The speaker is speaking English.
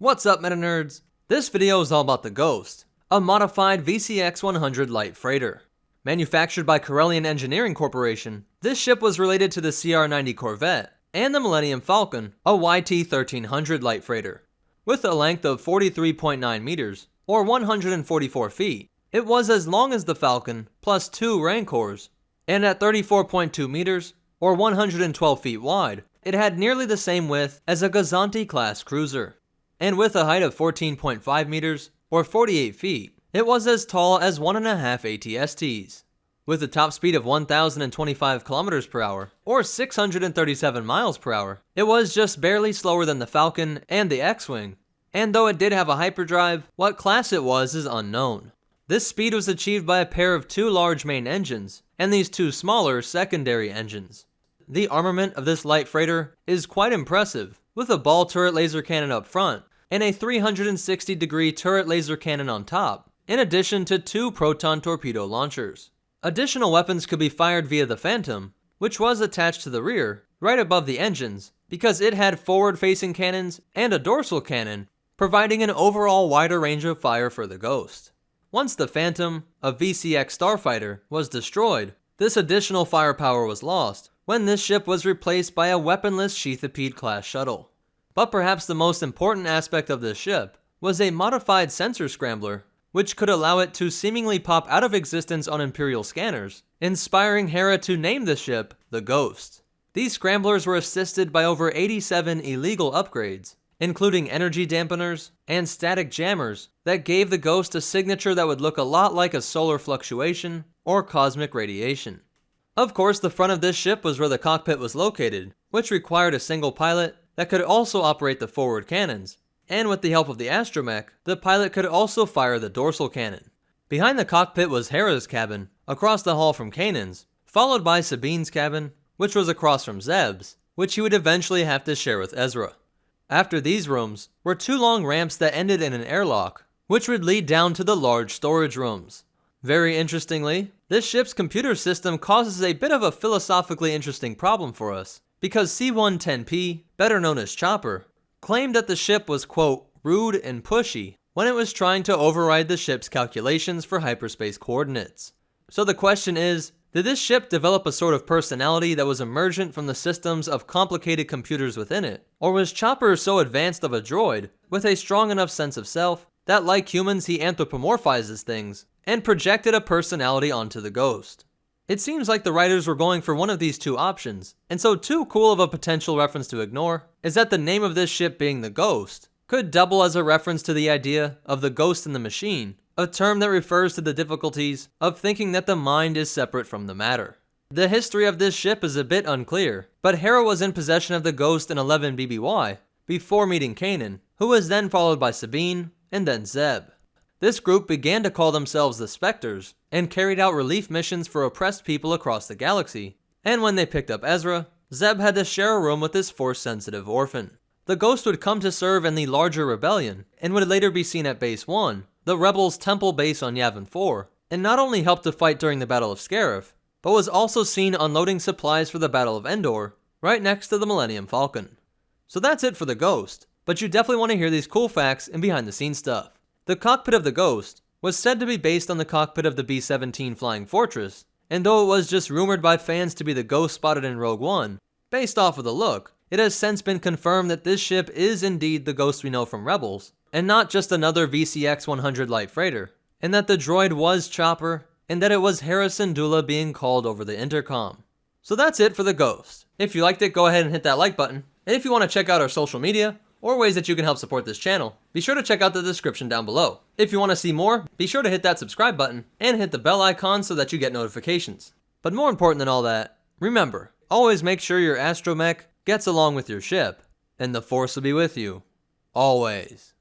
What's up, meta nerds? This video is all about the Ghost, a modified VCX-100 Light Freighter. Manufactured by Corellian Engineering Corporation, this ship was related to the CR-90 Corvette and the Millennium Falcon, a YT-1300 Light Freighter. With a length of 43.9 meters, or 144 feet, it was as long as the Falcon plus 2 Rancors, and at 34.2 meters, or 112 feet wide, it had nearly the same width as a Gazanti-class cruiser. And with a height of 14.5 meters, or 48 feet, it was as tall as 1.5 ATSTs. With a top speed of 1,025 kilometers per hour, or 637 miles per hour, it was just barely slower than the Falcon and the X-Wing. And though it did have a hyperdrive, what class it was is unknown. This speed was achieved by a pair of 2 large main engines, and these 2 smaller secondary engines. The armament of this light freighter is quite impressive, with a ball turret laser cannon up front, and a 360-degree turret laser cannon on top, in addition to 2 proton torpedo launchers. Additional weapons could be fired via the Phantom, which was attached to the rear, right above the engines, because it had forward-facing cannons and a dorsal cannon, providing an overall wider range of fire for the Ghost. Once the Phantom, a VCX starfighter, was destroyed, this additional firepower was lost, when this ship was replaced by a weaponless Sheathipede-class shuttle. But perhaps the most important aspect of this ship was a modified sensor scrambler, which could allow it to seemingly pop out of existence on Imperial scanners, inspiring Hera to name the ship the Ghost. These scramblers were assisted by over 87 illegal upgrades, including energy dampeners and static jammers that gave the Ghost a signature that would look a lot like a solar fluctuation or cosmic radiation. Of course, the front of this ship was where the cockpit was located, which required a single pilot that could also operate the forward cannons, and with the help of the astromech, the pilot could also fire the dorsal cannon. Behind the cockpit was Hera's cabin, across the hall from Kanan's, followed by Sabine's cabin, which was across from Zeb's, which he would eventually have to share with Ezra. After these rooms were 2 long ramps that ended in an airlock, which would lead down to the large storage rooms. Very interestingly, this ship's computer system causes a bit of a philosophically interesting problem for us, because C-110P, better known as Chopper, claimed that the ship was, quote, rude and pushy when it was trying to override the ship's calculations for hyperspace coordinates. So the question is, did this ship develop a sort of personality that was emergent from the systems of complicated computers within it? Or was Chopper so advanced of a droid, with a strong enough sense of self, that like humans he anthropomorphizes things, and projected a personality onto the Ghost? It seems like the writers were going for one of these 2 options, and so too cool of a potential reference to ignore is that the name of this ship being the Ghost could double as a reference to the idea of the ghost in the machine, a term that refers to the difficulties of thinking that the mind is separate from the matter. The history of this ship is a bit unclear, but Hera was in possession of the Ghost in 11 BBY before meeting Kanan, who was then followed by Sabine and then Zeb. This group began to call themselves the Specters, and carried out relief missions for oppressed people across the galaxy, and when they picked up Ezra, Zeb had to share a room with this Force-sensitive orphan. The Ghost would come to serve in the larger rebellion, and would later be seen at Base 1, the Rebels' temple base on Yavin 4, and not only helped to fight during the Battle of Scariff, but was also seen unloading supplies for the Battle of Endor, right next to the Millennium Falcon. So that's it for the Ghost, but you definitely want to hear these cool facts and behind-the-scenes stuff. The cockpit of the Ghost was said to be based on the cockpit of the B-17 Flying Fortress, and though it was just rumored by fans to be the Ghost spotted in Rogue One, based off of the look, it has since been confirmed that this ship is indeed the Ghost we know from Rebels, and not just another VCX-100 Light Freighter, and that the droid was Chopper, and that it was Hera Syndulla being called over the intercom. So that's it for the Ghost. If you liked it, go ahead and hit that like button, and if you want to check out our social media, or ways that you can help support this channel, be sure to check out the description down below. If you want to see more, be sure to hit that subscribe button and hit the bell icon so that you get notifications. But more important than all that, remember, always make sure your astromech gets along with your ship, and the Force will be with you, always.